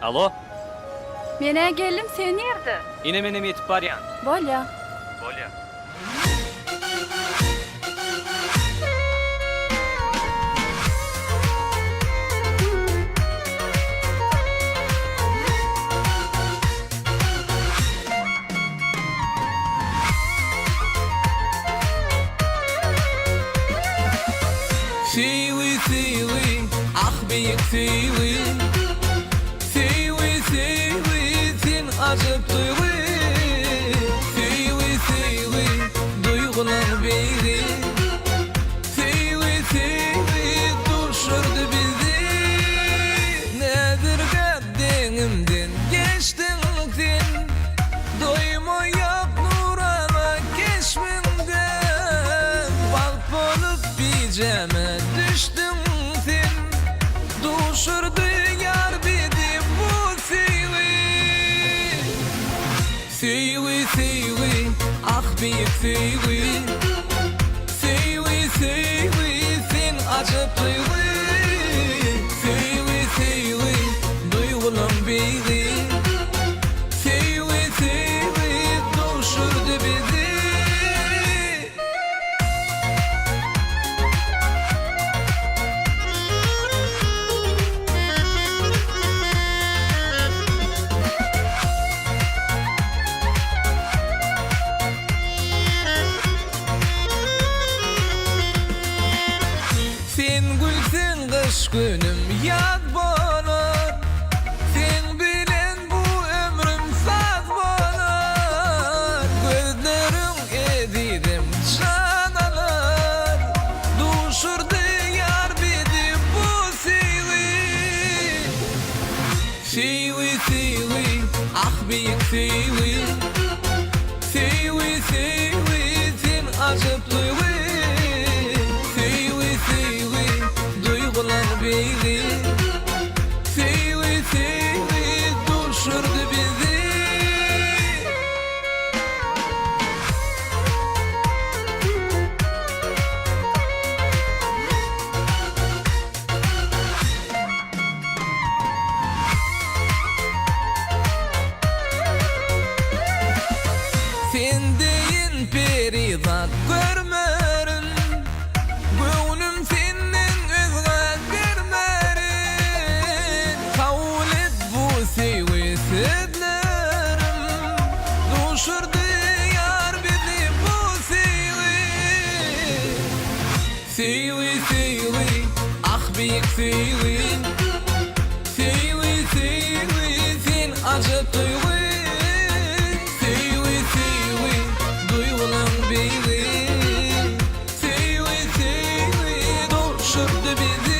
Alo? Mene geldim, sen nerede? Ine menem yetip baryan. Bolya. Bolya. ثيوي ثيوي عخبيك ثيوي ثيوي ثيوي ثين عجب طيوي ثيوي ثيوي duygular beyri ثيوي ثيوي duşurdu bizi nedir kaddenimden geçtin din doyma yok nurana geçmimden bak bolup biceme düştüm sen duşurdu yar bidi bu siwi siwi siwi ah büyük siwi siwi siwi sen acıp siwi siwi siwi duygulan biri siwi siwi duşurdu bizi Sen gülsen kış günüm yaz bolar Sen bilen bu ömrüm saz bolar Gözlerim edidim canalar Duşurdu yar bidi bu siwi Siwi siwi ah büyük siwi Siwi siwi sen acıp siwi duygular beyri Siwi siwi duşurdu bizi Sen deyin perizat görmerin Gönlüm senden özge görmerin Kavul et bu siwi sözlerim Duşurdu yar bizi bu siwi Siwi siwi ah büyük siwi Siwi siwi sen acıp duygu Siwi siwi duygulan biri Siwi siwi duşurdu bizi